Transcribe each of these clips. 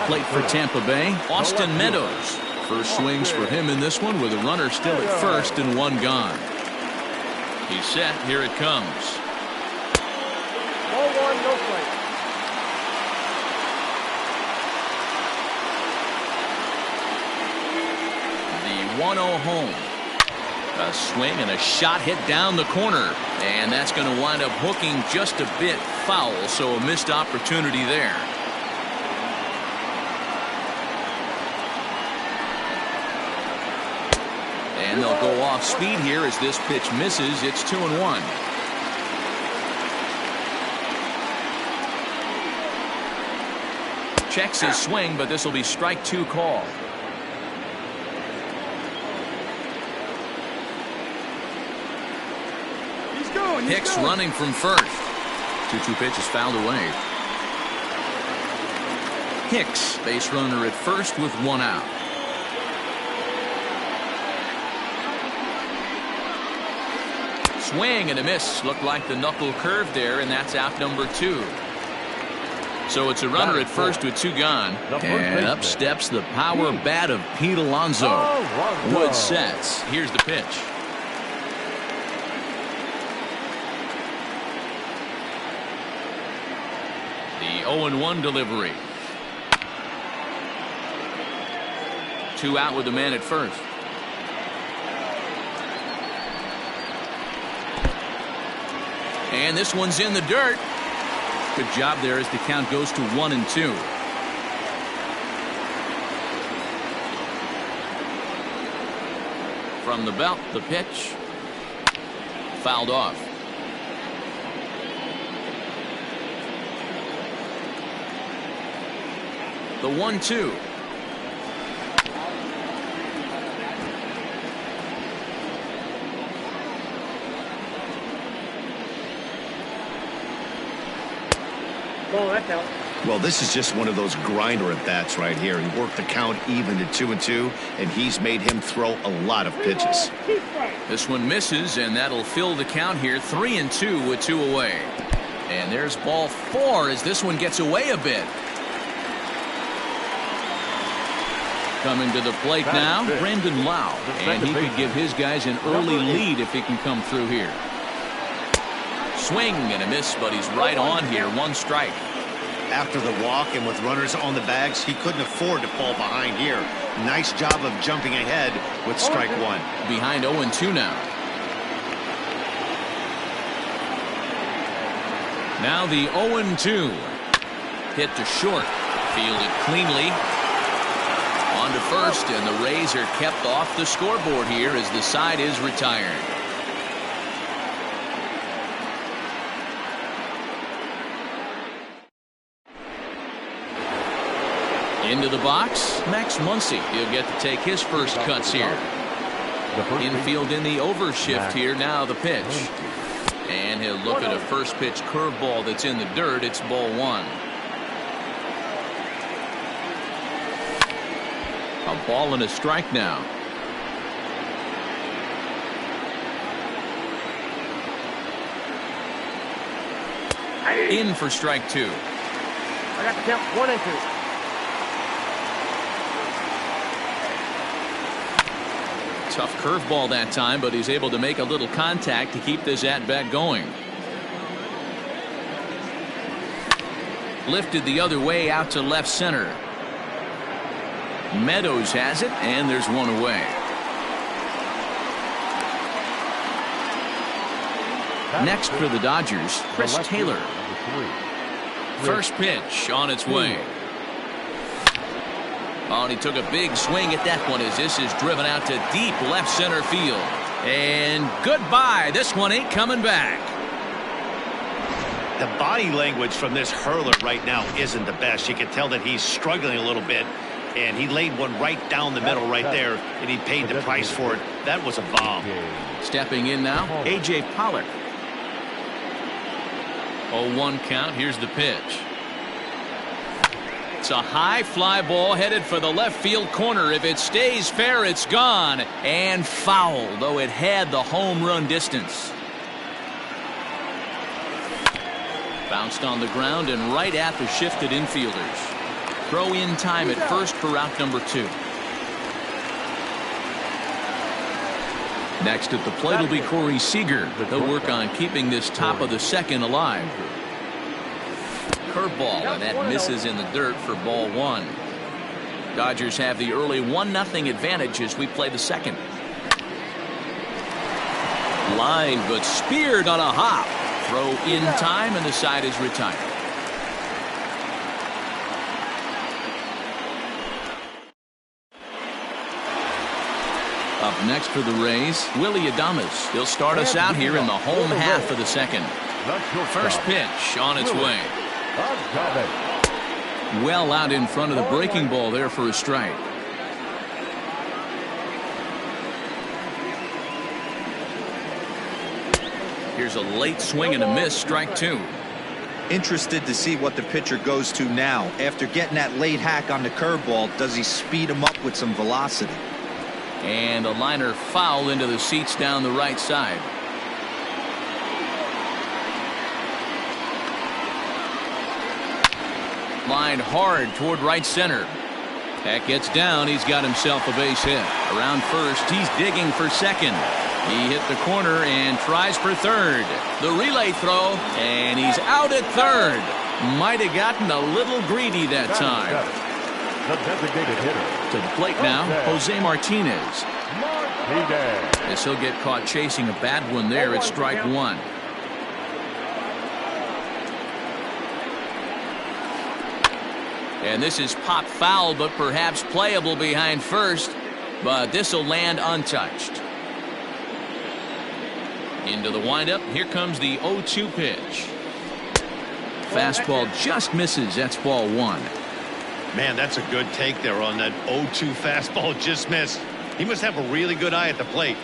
plate for Tampa Bay, Austin Meadows. First swings for him in this one with a runner still at first and one gone. He's set. Here it comes. 0-1, no play. The 1-0 home. A swing and a shot hit down the corner. And that's going to wind up hooking just a bit foul, so a missed opportunity there. And they'll go off speed here as this pitch misses. It's 2-1. Checks his swing, but this will be strike two call. Hicks running from first. 2-2 pitch is fouled away. Hicks, base runner at first with one out. Swing and a miss. Looked like the knuckle curve there, and that's out number 2. So it's a runner at first with two gone. And up steps the power bat of Pete Alonso. Wood sets. Here's the pitch. The 0-1 delivery. 2 out with the man at first. And this one's in the dirt. Good job there as the count goes to 1-2. From the belt, the pitch. Fouled off. The 1-2. Well, this is just one of those grinder at bats right here. He worked the count even to 2-2, and he's made him throw a lot of pitches. This one misses, and that'll fill the count here. 3-2 with 2 away. And there's ball 4 as this one gets away a bit. Coming to the plate now, Brandon Lau. And he could give his guys an early lead if he can come through here. Swing and a miss, but he's right on here. 1 strike. After the walk and with runners on the bags, he couldn't afford to fall behind here. Nice job of jumping ahead with strike 1. Behind 0-2 now. Now the 0-2. Hit to short. Fielded cleanly. On to first, and the Rays are kept off the scoreboard here as the side is retired. Into the box, Max Muncy. He'll get to take his first cuts here. Infield in the overshift here. Now the pitch. And he'll look at a first pitch curveball that's in the dirt. It's ball 1. A ball and a strike now. In for strike 2. I got the count 1-2. Tough curveball that time, but he's able to make a little contact to keep this at-bat going. Lifted the other way out to left center. Meadows has it, and there's 1 away. Next for the Dodgers, Chris Taylor. First pitch on its way. Oh, and he took a big swing at that one as this is driven out to deep left center field. And goodbye. This one ain't coming back. The body language from this hurler right now isn't the best. You can tell that he's struggling a little bit, and he laid one right down the middle right there, and he paid the price for it. That was a bomb. Stepping in now, A.J. Pollock. 0-1 count. Here's the pitch. It's a high fly ball headed for the left field corner. If it stays fair, it's gone. And foul, though it had the home run distance. Bounced on the ground and right at the shifted infielders. Throw in time at first for route number 2. Next at the plate will be Corey Seager. He'll work on keeping this top of the second alive. Curveball, and that misses in the dirt for ball 1. Dodgers have the early 1-0 advantage as we play the second. Line, but speared on a hop. Throw in time, and the side is retired. Up next for the Rays, Willie Adames. He'll start us out here in the home half of the second. First pitch on its way. Well out in front of the breaking ball there for a strike. Here's a late swing and a miss, strike 2. Interested to see what the pitcher goes to now. After getting that late hack on the curveball, does he speed him up with some velocity? And a liner foul into the seats down the right side. Line hard toward right center. That gets down. He's got himself a base hit. Around first, he's digging for second. He hit the corner and tries for third. The relay throw, and he's out at third. Might have gotten a little greedy that time. The designated hitter. To the plate now, Jose Martinez. As he'll get caught chasing a bad one there at strike 1. And this is pop foul, but perhaps playable behind first. But this will land untouched. Into the windup. Here comes the 0-2 pitch. Fastball just misses. That's ball 1. Man, that's a good take there on that 0-2 fastball just missed. He must have a really good eye at the plate.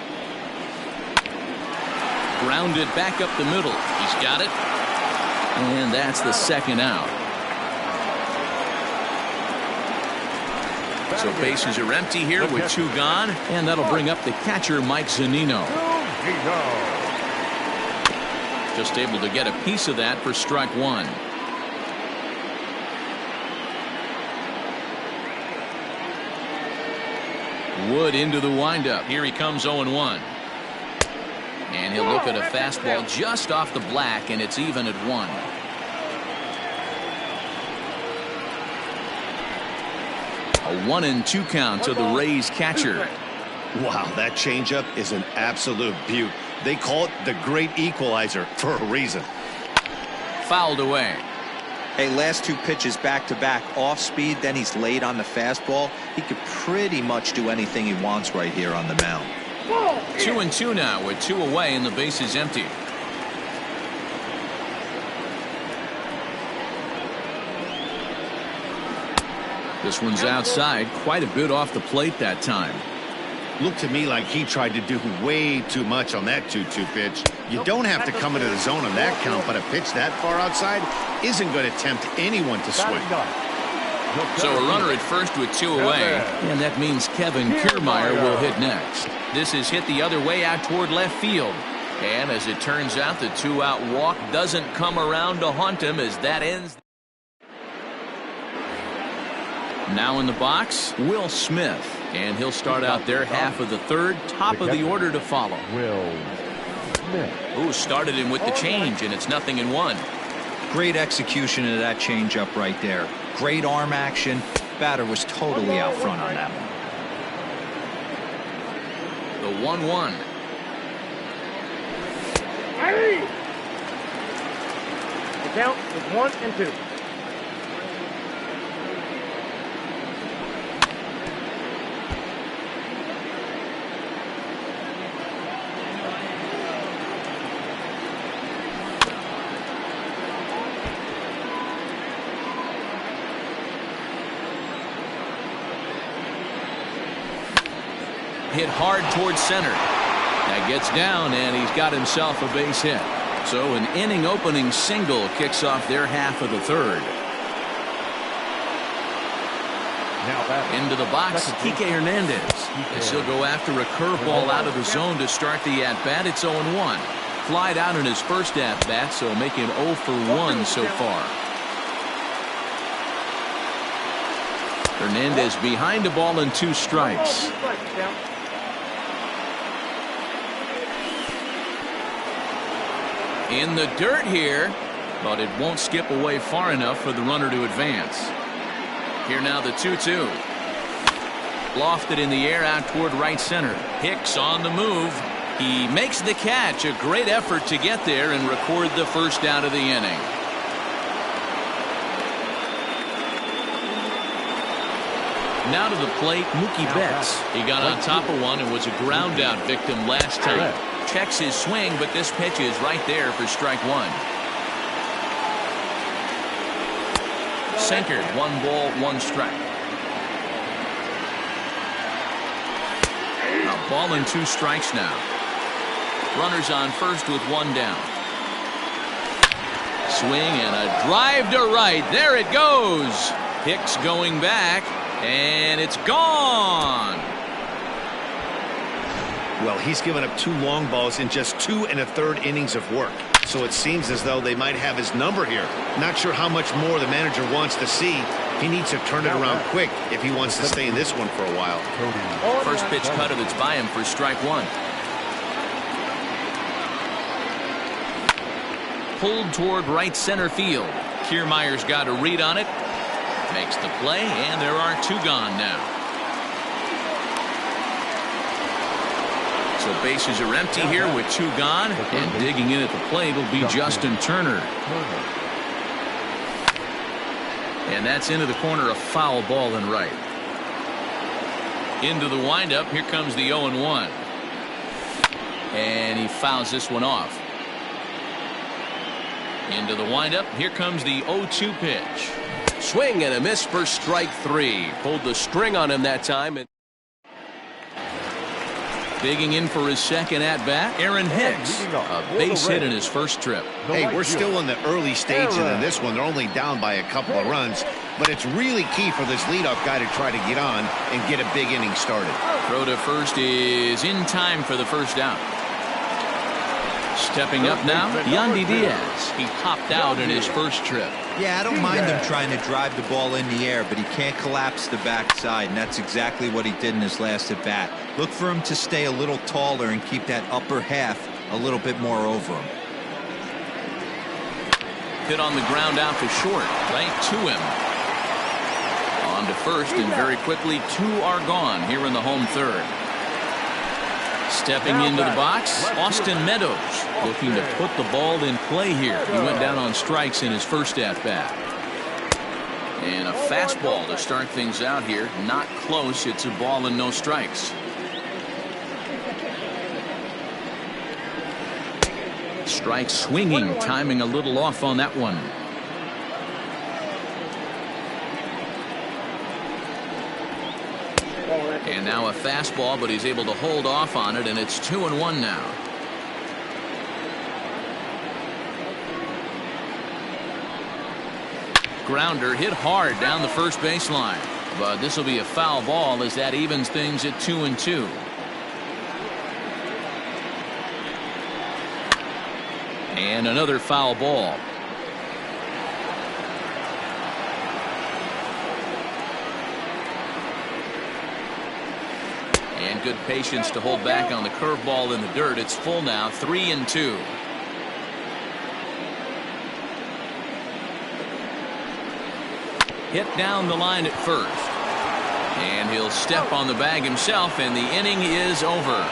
Grounded back up the middle. He's got it. And that's the second out. So bases are empty here with 2 gone. And that'll bring up the catcher, Mike Zunino. Just able to get a piece of that for strike 1. Wood into the windup. Here he comes 0-1. And he'll look at a fastball just off the black, and it's even at 1. A 1-2 count to the Rays catcher. Wow, that changeup is an absolute beaut. They call it the great equalizer for a reason. Fouled away. Hey, last 2 pitches back-to-back off speed, then he's late on the fastball. He could pretty much do anything he wants right here on the mound. 2-2 now with 2 away and the base is empty. This one's outside, quite a bit off the plate that time. Looked to me like he tried to do way too much on that 2-2 pitch. You don't have to come into the zone on that count, but a pitch that far outside isn't going to tempt anyone to swing. So a runner at first with 2 away, and that means Kevin Kiermaier will hit next. This is hit the other way out toward left field. And as it turns out, the 2-out walk doesn't come around to haunt him as that ends. Now in the box, Will Smith. And he'll start out their half of the third, top of the order to follow. Will Smith. Ooh, started him with the change, and it's 0-1. Great execution of that changeup right there. Great arm action. Batter was totally out front on that one. The 1-1. The count is 1-2. Hit hard towards center. That gets down, and he's got himself a base hit. So an inning opening single kicks off their half of the third. Into the box, Kike Hernandez. As he'll go after a curveball out of the zone to start the at-bat. It's 0-1. Flied out in his first at-bat, so make him 0 for 1 so far. Hernandez behind the ball and 2 strikes. In the dirt here, but it won't skip away far enough for the runner to advance. Here now the 2-2. Lofted in the air out toward right center. Hicks on the move. He makes the catch. A great effort to get there and record the first out of the inning. Now to the plate, Mookie Betts. He got on top of one and was a ground out victim last time. Checks his swing, but this pitch is right there for strike 1. Sinkered, 1 ball, 1 strike. A ball and 2 strikes now. Runners on first with 1 down. Swing and a drive to right. There it goes. Hicks going back, and it's gone. Well, he's given up 2 long balls in just 2 1/3 innings of work. So it seems as though they might have his number here. Not sure how much more the manager wants to see. He needs to turn it around quick if he wants to stay in this one for a while. First pitch cutter that's by him for strike 1. Pulled toward right center field. Kiermaier's got a read on it. Makes the play, and there are 2 gone now. So bases are empty here with 2 gone, and digging in at the plate will be Justin Turner. And that's into the corner, a foul ball and right. Into the windup, here comes the 0-1. And he fouls this one off. Into the windup, here comes the 0-2 pitch. Swing and a miss for strike 3. Pulled the string on him that time. Digging in for his second at-bat, Aaron Hicks. A base hit in his first trip. Hey, we're still in the early stages in this one. They're only down by a couple of runs. But it's really key for this leadoff guy to try to get on and get a big inning started. Throw to first is in time for the first out. Stepping up now, Yandy Diaz. He popped out in his first trip. Yeah, I don't mind him trying to drive the ball in the air, but he can't collapse the backside, and that's exactly what he did in his last at bat. Look for him to stay a little taller and keep that upper half a little bit more over him. Hit on the ground out to short, right to him. On to first, and very quickly 2 are gone here in the home third. Stepping into the box, Austin Meadows looking to put the ball in play here. He went down on strikes in his first at-bat. And a fastball to start things out here. Not close. It's a ball and no strikes. Strike swinging, timing a little off on that one. And now a fastball, but he's able to hold off on it, and it's 2-1 now. Grounder hit hard down the first baseline, but this will be a foul ball as that evens things at 2-2. And another foul ball. And good patience to hold back on the curveball in the dirt. It's full now, 3-2. Hit down the line at first. And he'll step on the bag himself, and the inning is over.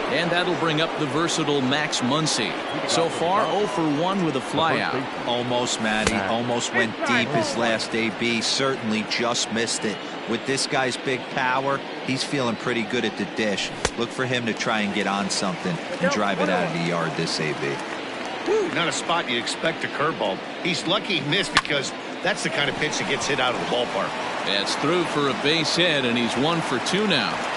And that'll bring up the versatile Max Muncy. So far, 0 for 1 with a flyout. Almost, Matty. Almost went deep his last AB. Certainly just missed it. With this guy's big power, he's feeling pretty good at the dish. Look for him to try and get on something and drive it out of the yard this AB. Not a spot you'd expect a curveball. He's lucky he missed because that's the kind of pitch that gets hit out of the ballpark. That's through for a base hit, and he's 1 for 2 now.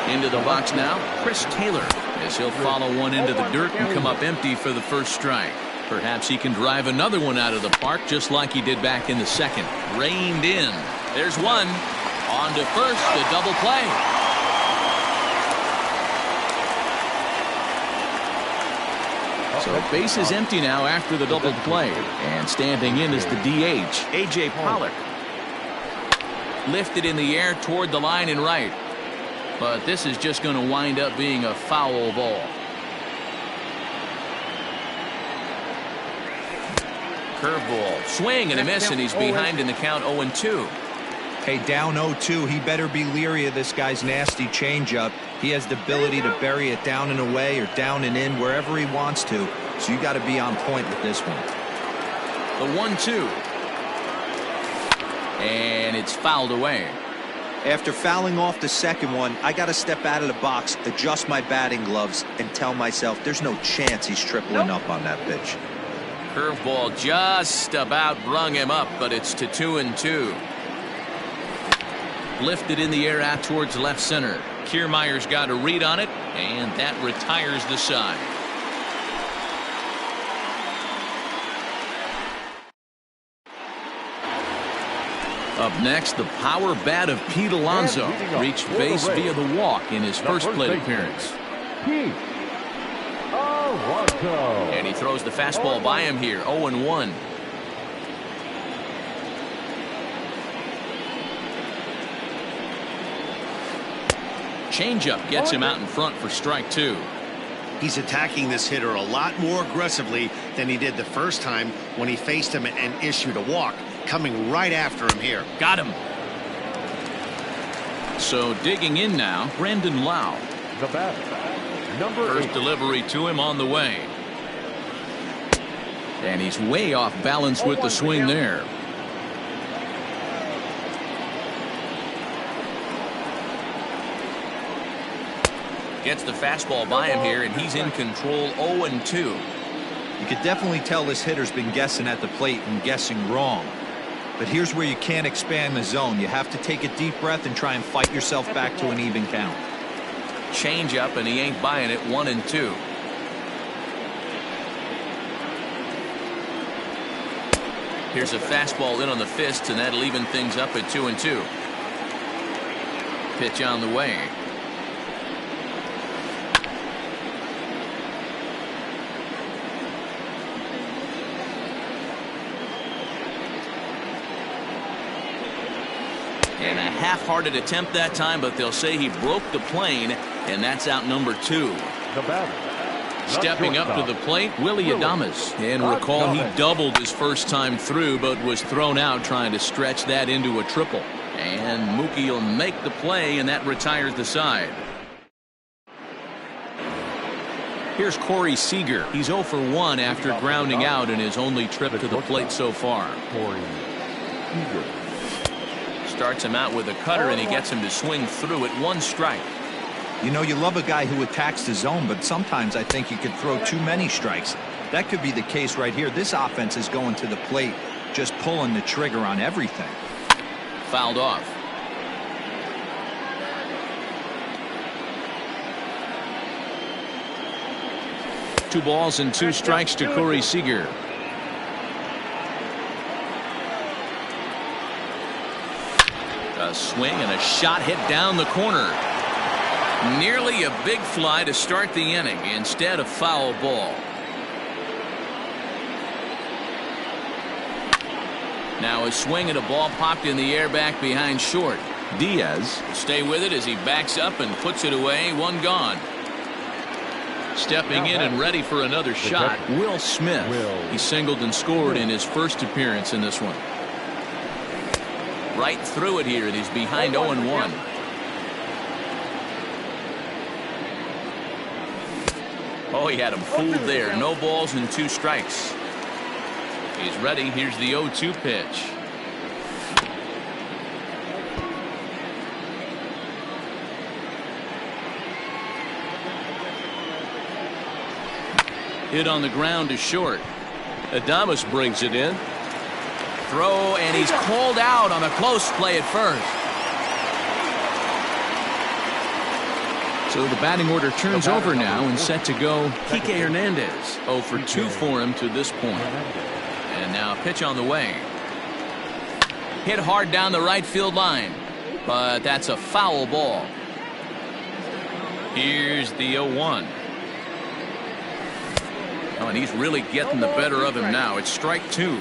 Into the box now, Chris Taylor, as he'll follow one into the dirt and come up empty for the first strike. Perhaps he can drive another one out of the park just like he did back in the second. Reined in. There's one. On to first, the double play. So base is empty now after the double play. And standing in is the DH, A.J. Pollock. Lifted in the air toward the line and right. But this is just going to wind up being a foul ball. Curveball. Swing and a miss, and he's behind in the count 0-2. Hey, down 0-2, he better be leery of this guy's nasty changeup. He has the ability to bury it down and away or down and in wherever he wants to. So you got to be on point with this one. The 1-2. And it's fouled away. After fouling off the second one, I got to step out of the box, adjust my batting gloves, and tell myself there's no chance he's tripling up on that pitch. Curveball just about brung him up, but it's to 2-2. Lifted in the air out towards left center. Kiermaier's got a read on it, and that retires the side. Up next, the power bat of Pete Alonso reached base via the walk in his first plate appearance. And he throws the fastball by him here, 0-1. Changeup gets him out in front for strike 2. He's attacking this hitter a lot more aggressively than he did the first time when he faced him and issued a walk. Coming right after him here. Got him. So digging in now, Brandon Lau. The batter, number First 8. delivery to him on the way. And he's way off balance with the swing there. Gets the fastball by him here, and he's in control, 0-2. You could definitely tell this hitter's been guessing at the plate and guessing wrong. But here's where you can't expand the zone. You have to take a deep breath and try and fight yourself back to an even count. Change up, and he ain't buying it, 1-2. Here's a fastball in on the fists, and that'll even things up at 2-2. Pitch on the way. And a half-hearted attempt that time, but they'll say he broke the plane, and that's out number 2. The batter, Stepping up to the plate, Willie Adames. And recall he doubled his first time through, but was thrown out trying to stretch that into a triple. And Mookie will make the play, and that retires the side. Here's Corey Seager. He's 0 for 1 after grounding out in his only trip to the plate so far. Corey Seager. Starts him out with a cutter, and he gets him to swing through it, 1 strike. You know, you love a guy who attacks the zone, but sometimes I think you could throw too many strikes. That could be the case right here. This offense is going to the plate, just pulling the trigger on everything. Fouled off. Two balls and 2 strikes to Corey Seager. A swing and a shot hit down the corner. Nearly a big fly to start the inning. Instead, a foul ball. Now a swing and a ball popped in the air back behind short. Diaz stay with it as he backs up and puts it away. 1 gone. Stepping in and ready for another shot, Will Smith. He singled and scored in his first appearance in this one. Right through it here, and he's behind 0-1. Oh, he had him fooled there. No balls and 2 strikes. He's ready. Here's the 0-2 pitch. Hit on the ground to short. Adames brings it in. Throw, and he's called out on a close play at first. So the batting order turns over now and set to go Kike Hernandez. 0 for 2 for him to this point. And now a pitch on the way. Hit hard down the right field line, but that's a foul ball. Here's the 0-1. Oh, and he's really getting the better of him now. It's strike 2.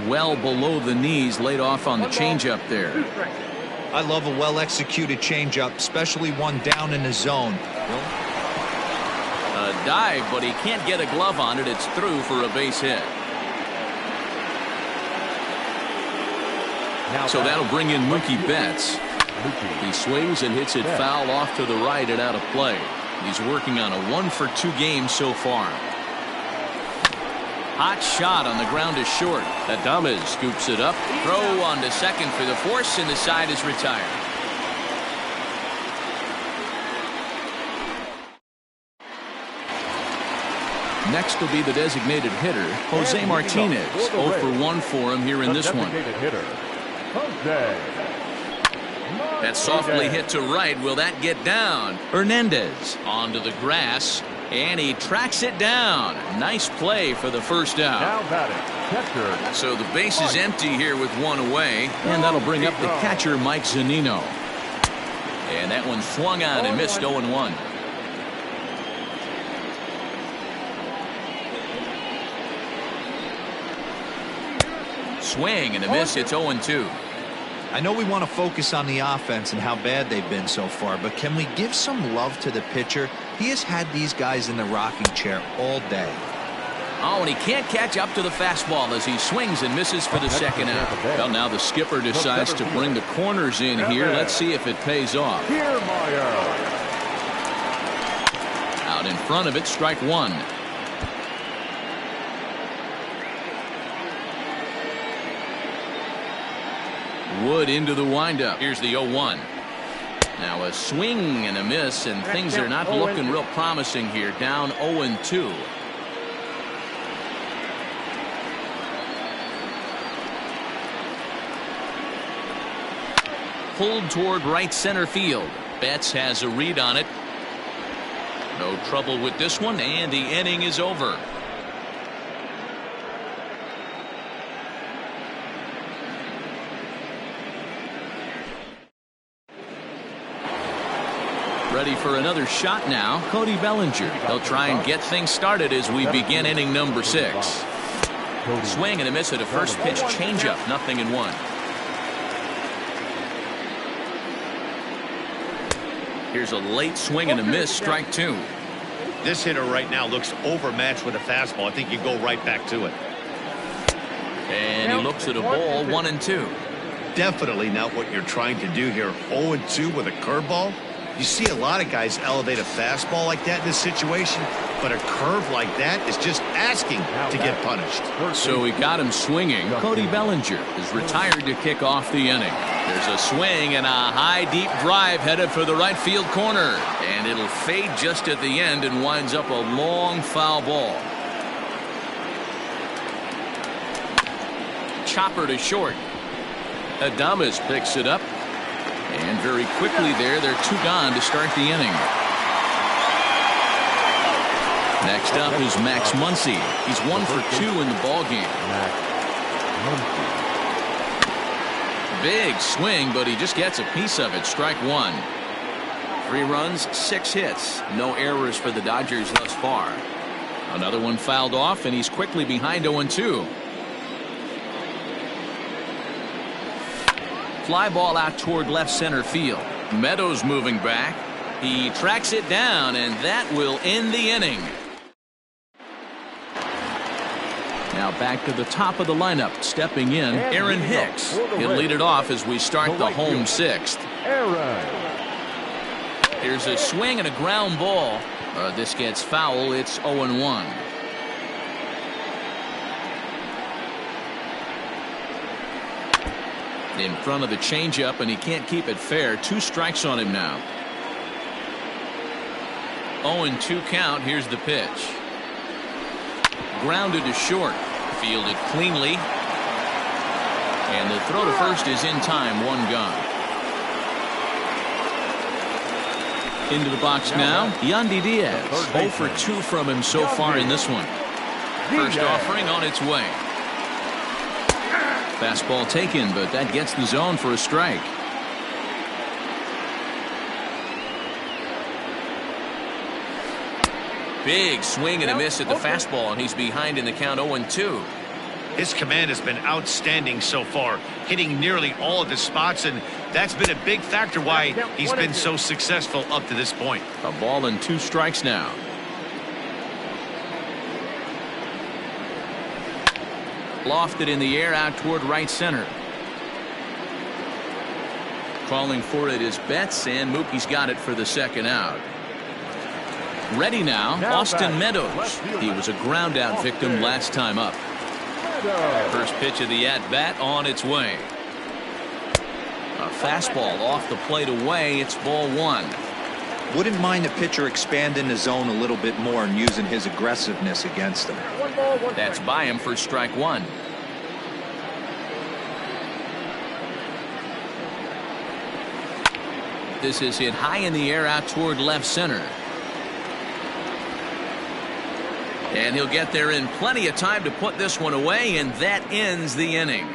Well below the knees, laid off on the changeup there. I love a well-executed changeup, especially one down in the zone. A dive, but he can't get a glove on it. It's through for a base hit. So that'll bring in Mookie Betts. He swings and hits it foul off to the right and out of play. He's working on a 1-for-2 game so far. Hot shot on the ground is short. Adames scoops it up. Throw on to second for the force, and the side is retired. Next will be the designated hitter, Jose Martinez. 0 for 1 for him here in this one. That's softly hit to right. Will that get down? Hernandez onto the grass, and he tracks it down. Nice play for the first out. So the base is empty here with one away, and that'll bring up the catcher, Mike Zunino. And that one swung on and missed. 0-1. Swing and a miss. It's 0-2. I know we want to focus on the offense and how bad they've been so far, but can we give some love to the pitcher? He has had these guys in the rocking chair all day. Oh, and he can't catch up to the fastball as he swings and misses for the second out. Well, now the skipper decides to bring the corners in here. Let's see if it pays off. Out in front of it, strike 1. Wood into the windup. Here's the 0-1. Now a swing and a miss, and things are not looking real promising here. Down 0-2. Pulled toward right center field. Betts has a read on it. No trouble with this one, and the inning is over. Ready for another shot now, Cody Bellinger. He'll try and get things started as we begin inning number 6. Swing and a miss at a first pitch changeup. 0-1. Here's a late swing and a miss. Strike 2. This hitter right now looks overmatched with a fastball. I think you go right back to it. And he looks at a ball. 1-2. Definitely not what you're trying to do here. 0-2 with a curveball. You see a lot of guys elevate a fastball like that in this situation, but a curve like that is just asking to get punished. So he got him swinging. Cody Bellinger is retired to kick off the inning. There's a swing and a high deep drive headed for the right field corner, and it'll fade just at the end and winds up a long foul ball. Chopper to short. Adames picks it up. And very quickly they're 2 gone to start the inning. Next up is Max Muncy. He's 1 for 2 in the ballgame. Big swing, but he just gets a piece of it. Strike 1. 3 runs, 6 hits. No errors for the Dodgers thus far. Another one fouled off, and he's quickly behind 0-2. Fly ball out toward left center field. Meadows moving back. He tracks it down, and that will end the inning. Now back to the top of the lineup. Stepping in, Aaron Hicks. He'll lead it off as we start the home 6th. Here's a swing and a ground ball. This gets foul. It's 0-1. In front of the changeup, and he can't keep it fair. 2 strikes on him now. 0-2 count. Here's the pitch. Grounded to short. Fielded cleanly. And the throw to first is in time. 1 gone. Into the box now, Yandy Diaz. 0 for 2 from him so far in this one. First offering on its way. Fastball taken, but that gets the zone for a strike. Big swing and a miss at the fastball, and he's behind in the count 0-2. His command has been outstanding so far, hitting nearly all of his spots, and that's been a big factor why he's been so successful up to this point. A ball and 2 strikes now. Lofted in the air out toward right center. Calling for it is Betts, and Mookie's got it for the second out. Ready now, Austin Meadows. He was a ground out victim last time up. First pitch of the at-bat on its way. A fastball off the plate away. It's ball 1. Wouldn't mind the pitcher expanding the zone a little bit more and using his aggressiveness against him. That's by him for strike 1. This is hit high in the air out toward left center. And he'll get there in plenty of time to put this one away, and that ends the inning.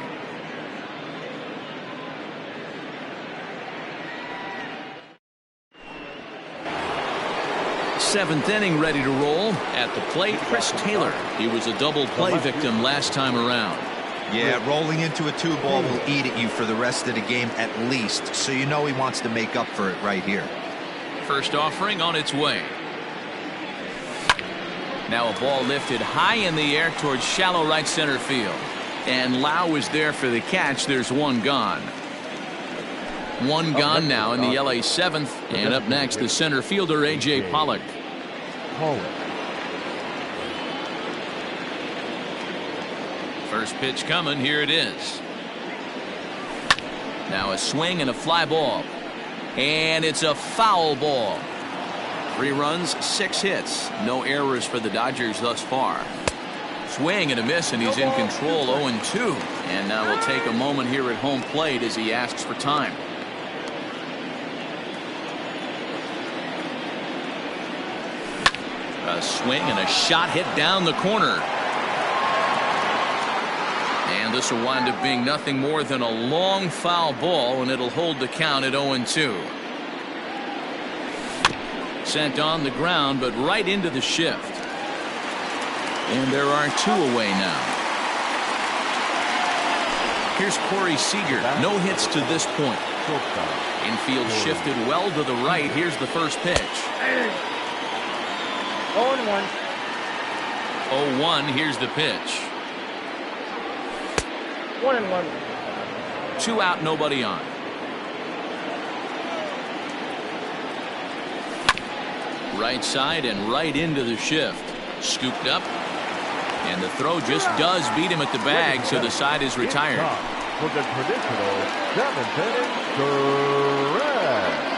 Seventh inning ready to roll. At the plate, Chris Taylor. He was a double play victim last time around. Yeah, rolling into a 2-ball will eat at you for the rest of the game at least, so you know he wants to make up for it right here. First offering on its way. Now a ball lifted high in the air towards shallow right center field. And Lau is there for the catch. There's one gone. One gone now in the LA 7th. And up next, the center fielder, A.J. Pollock. First pitch coming. Here it is. Now a swing and a fly ball. And it's a foul ball. 3 runs, 6 hits. No errors for the Dodgers thus far. Swing and a miss, and he's in control, 0-2. And now we'll take a moment here at home plate as he asks for time. A swing and a shot hit down the corner. And this will wind up being nothing more than a long foul ball, and it'll hold the count at 0-2. Sent on the ground, but right into the shift. And there are 2 away now. Here's Corey Seager. No hits to this point. Infield shifted well to the right. Here's the first pitch. 0-1. 0-1. Here's the pitch. 1-1. 2 out, nobody on. Right side and right into the shift. Scooped up. And the throw just does beat him at the bag, so the side is retired. For the traditional 7th inning, Perez.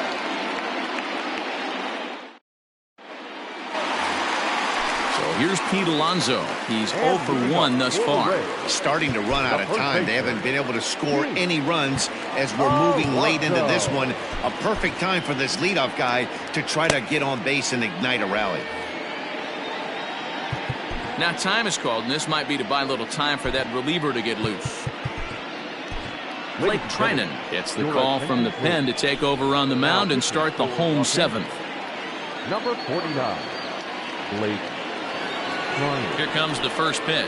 Here's Pete Alonso. He's 0 for 1 thus far. Starting to run out of time. They haven't been able to score any runs as we're moving late into this one. A perfect time for this leadoff guy to try to get on base and ignite a rally. Now time is called, and this might be to buy a little time for that reliever to get loose. Blake Trinan gets the call from the pen to take over on the mound and start the home 7th. Number 49, Blake. Here comes the first pitch. 1-0.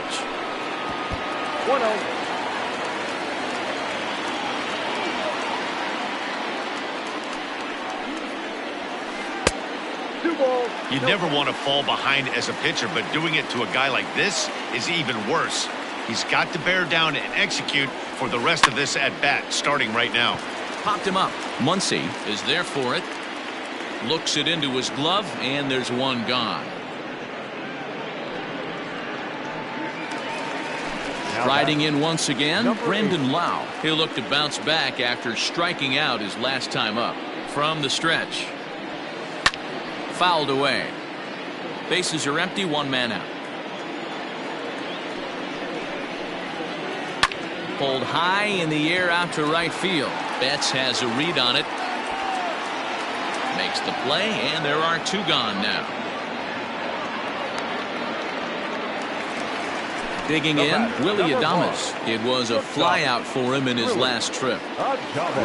You never want to fall behind as a pitcher, but doing it to a guy like this is even worse. He's got to bear down and execute for the rest of this at-bat, starting right now. Popped him up. Muncy is there for it. Looks it into his glove, and there's one gone. Riding in once again, Brandon Lau. He'll look to bounce back after striking out his last time up. From the stretch. Fouled away. Bases are empty, 1 man out. Pulled high in the air out to right field. Betts has a read on it. Makes the play, and there are 2 gone now. Digging in, Willie Adames. It was a flyout for him in his last trip.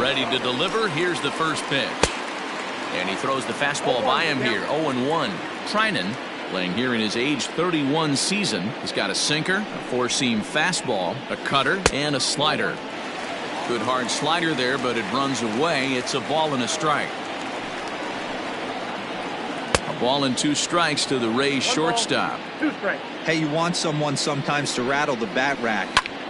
Ready to deliver. Here's the first pitch. And he throws the fastball by him here. 0-1. Trinan, playing here in his age 31 season. He's got a sinker, a four-seam fastball, a cutter, and a slider. Good hard slider there, but it runs away. It's a ball and a strike. A ball and 2 strikes to the Rays shortstop. 2 strikes. Hey, you want someone sometimes to rattle the bat rack,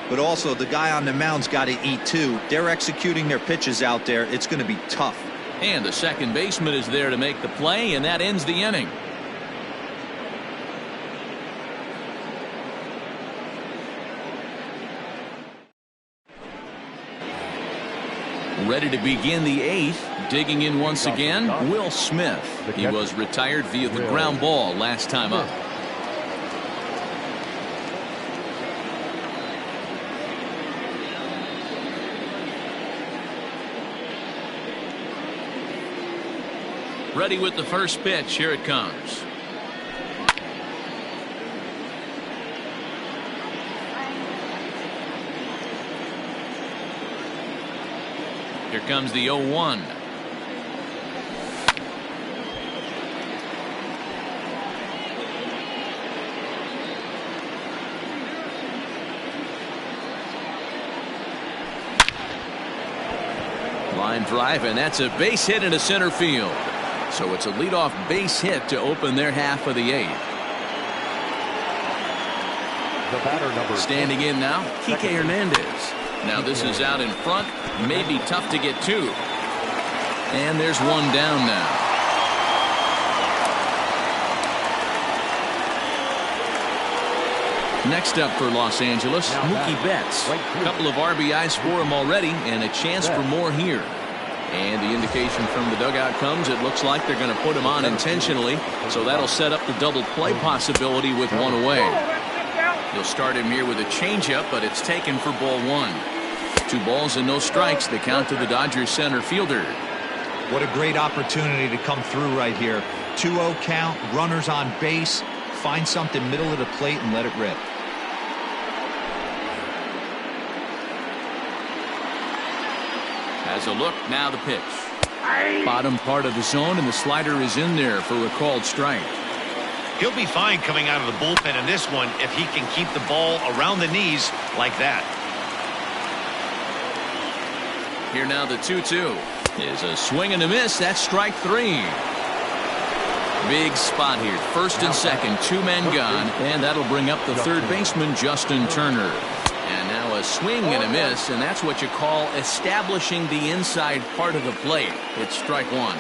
but also the guy on the mound's got to eat too. They're executing their pitches out there. It's going to be tough. And the second baseman is there to make the play, and that ends the inning. Ready to begin the 8th. Digging in once again, Will Smith. He was retired via the ground ball last time up. Ready with the first pitch. Here it comes. Here comes the 0-1. Line drive, and that's a base hit into center field. So it's a leadoff base hit to open their half of the 8th. The batter number Standing in now, Kike Hernandez. Now this is out in front, may be tough to get to. And there's one down now. Next up for Los Angeles, Mookie Betts. A couple of RBIs for him already, and a chance for more here. And the indication from the dugout comes, it looks like they're going to put him on intentionally, so that'll set up the double play possibility with one away. He'll start him here with a changeup, but it's taken for ball 1. 2 balls and no strikes. The count to the Dodgers center fielder. What a great opportunity to come through right here. 2-0 count, runners on base. Find something middle of the plate and let it rip. Has a look, now the pitch. Bottom part of the zone, and the slider is in there for a called strike. He'll be fine coming out of the bullpen in this one if he can keep the ball around the knees like that. Here now the 2-2 is a swing and a miss. That's strike 3. Big spot here. First and second, 2 men gone, and that'll bring up the third baseman, Justin Turner. And now a swing and a miss, and that's what you call establishing the inside part of the plate. It's strike 1.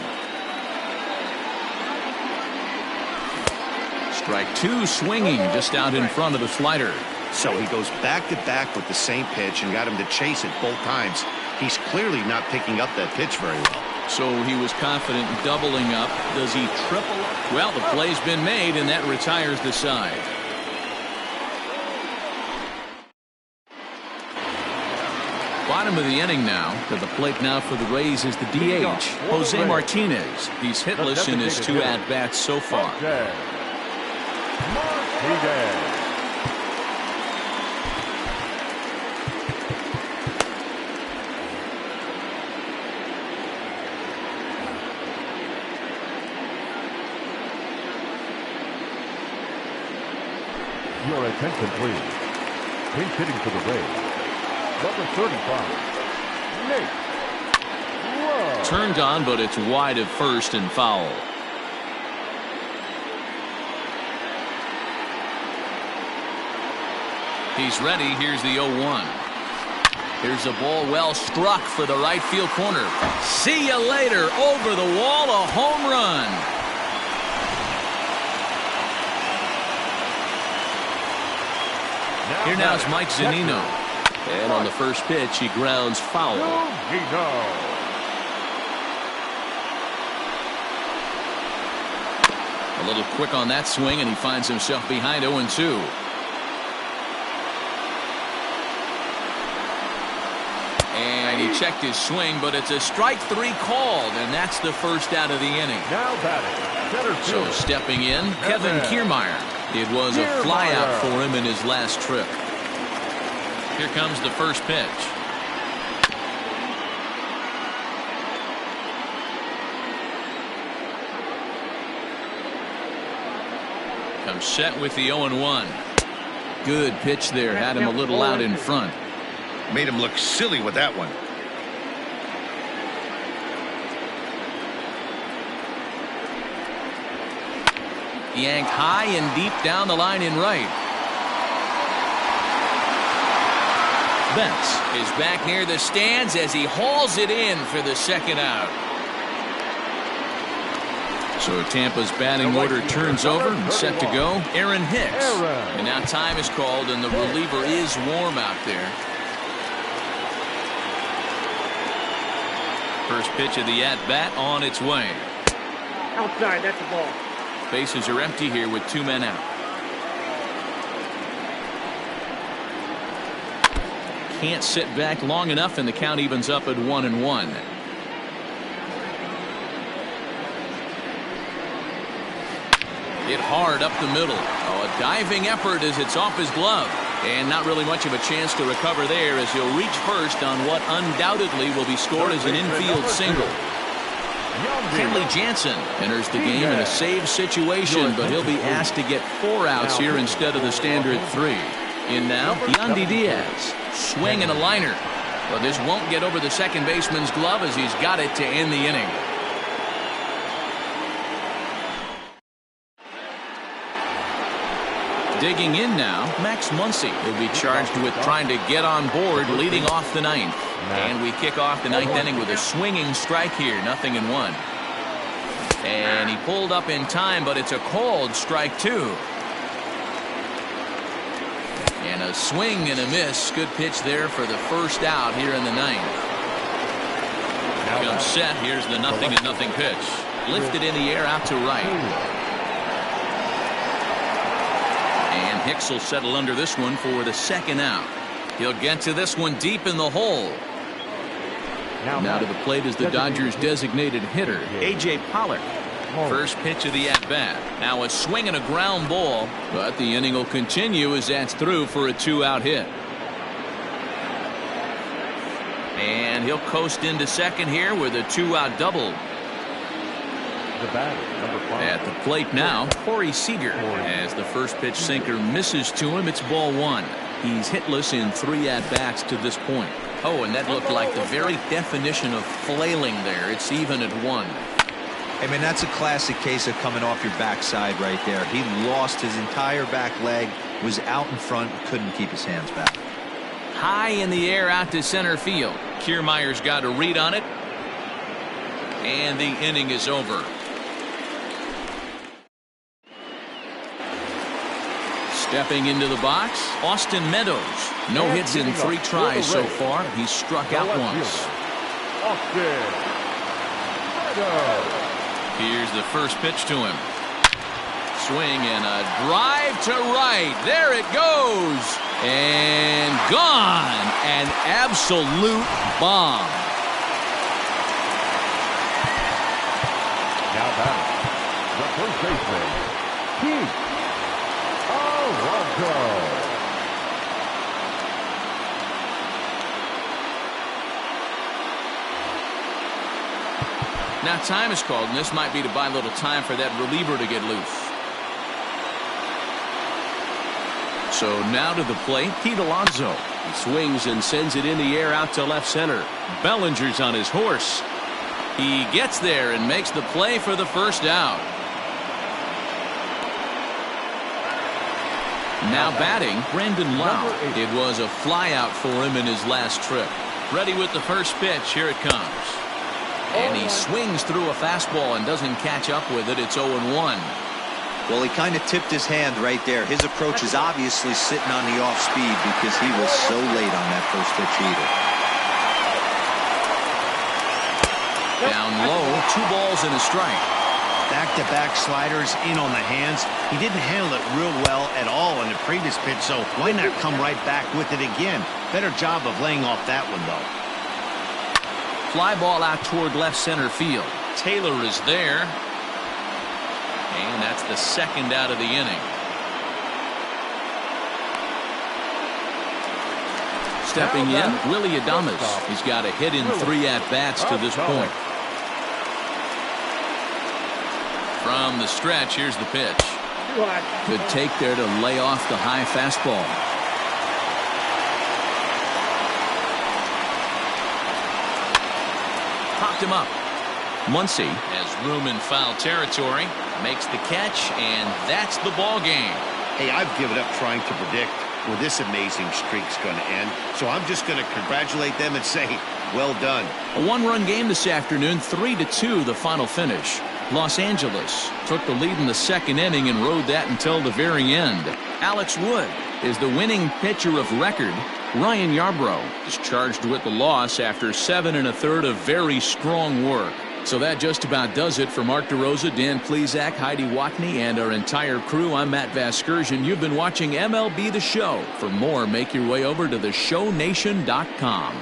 Strike 2, swinging just out in front of the slider. So he goes back to back with the same pitch and got him to chase it both times. He's clearly not picking up that pitch very well. So he was confident in doubling up. Does he triple up? Well, the play's been made, and that retires the side. Bottom of the inning now. To the plate now for the Rays is the DH, Jose Martinez. He's hitless in his 2 at-bats so far. Your attention, please. Pinch hitting for the Rays. Number 35, Nate. Whoa. Turned on, but it's wide of first and foul. He's ready. Here's the 0-1. Here's a ball well struck for the right field corner. See you later. Over the wall, a home run. Here now is Mike Zunino. And on the first pitch, he grounds foul. A little quick on that swing, and he finds himself behind 0-2. And he checked his swing, but it's a strike 3 called, and that's the first out of the inning. Now batting. So stepping in, Kevin Kiermaier. It was a flyout for him in his last trip. Here comes the first pitch. Comes set with the 0-1. Good pitch there. Had him a little out in front. Made him look silly with that one. Yanked high and deep down the line in right. Betts is back near the stands as he hauls it in for the second out. So Tampa's batting order turns over and set to go. Aaron Hicks. And now time is called and the reliever is warm out there. First pitch of the at-bat on its way. Outside, that's the ball. Bases are empty here with 2 men out. Can't sit back long enough and the count evens up at 1-1. Hit hard up the middle. Oh, a diving effort as it's off his glove. And not really much of a chance to recover there as he'll reach first on what undoubtedly will be scored as an infield single. Kenley Jansen enters the game in a save situation, but he'll be asked to get 4 outs here instead of the standard 3. In now, Yandy Diaz. Swing and a liner. But this won't get over the second baseman's glove as he's got it to end the inning. Digging in now, Max Muncy will be charged with trying to get on board leading off the 9th. And we kick off the 9th inning with a swinging strike here, 0-1. And he pulled up in time, but it's a called strike 2. And a swing and a miss. Good pitch there for the first out here in the 9th. Comes set. Here's the 0-0 pitch. Lifted in the air out to right. And Hicks will settle under this one for the second out. He'll get to this one deep in the hole. Now to the plate is the Dodgers designated hitter, A.J. Pollock. First pitch of the at-bat. Now a swing and a ground ball, but the inning will continue as that's through for a 2-out hit. And he'll coast into second here with a 2-out double. The batter, number 5. At the plate now, Corey Seager. As the first pitch sinker misses to him, it's ball 1. He's hitless in 3 at-bats to this point. Oh, and that looked like the very definition of flailing there. It's even at 1. I mean, that's a classic case of coming off your backside right there. He lost his entire back leg, was out in front, couldn't keep his hands back. High in the air out to center field. Kiermaier's got a read on it. And the inning is over. Stepping into the box, Austin Meadows. No hits in 3 tries so far. He's struck out once. Here's the first pitch to him. Swing and a drive to right. There it goes. And gone. An absolute bomb. Now batting, the first baseman, Pete Alonso. Now time is called, and this might be to buy a little time for that reliever to get loose. So now to the plate, Pete Alonso. He swings and sends it in the air out to left center. Bellinger's on his horse. He gets there and makes the play for the first out. Now batting, Brandon Lau. It was a flyout for him in his last trip. Ready with the first pitch. Here it comes. And he swings through a fastball and doesn't catch up with it. It's 0-1. Well, he kind of tipped his hand right there. His approach is obviously sitting on the off speed because he was so late on that first pitch either. Down low, 2 balls and a strike. Back-to-back sliders in on the hands. He didn't handle it real well at all in the previous pitch, so why not come right back with it again? Better job of laying off that one, though. Fly ball out toward left center field. Taylor is there. And that's the second out of the inning. stepping in, Willie Adames. He's got a hit in 3 at-bats to this point. From the stretch, here's the pitch. Good take there to lay off the high fastball. Popped him up. Muncy has room in foul territory, makes the catch, and that's the ball game. Hey, I've given up trying to predict where this amazing streak's going to end, so I'm just going to congratulate them and say, well done. A 1-run game this afternoon, 3-2 the final finish. Los Angeles took the lead in the 2nd inning and rode that until the very end. Alex Wood is the winning pitcher of record. Ryan Yarbrough is charged with the loss after 7 1/3 of very strong work. So that just about does it for Mark DeRosa, Dan Plesac, Heidi Watney, and our entire crew. I'm Matt Vasgersian. You've been watching MLB The Show. For more, make your way over to theshownation.com.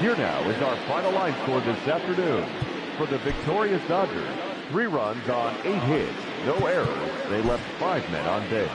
Here now is our final line score this afternoon. For the victorious Dodgers, 3 runs on 8 hits, no errors. They left 5 men on base.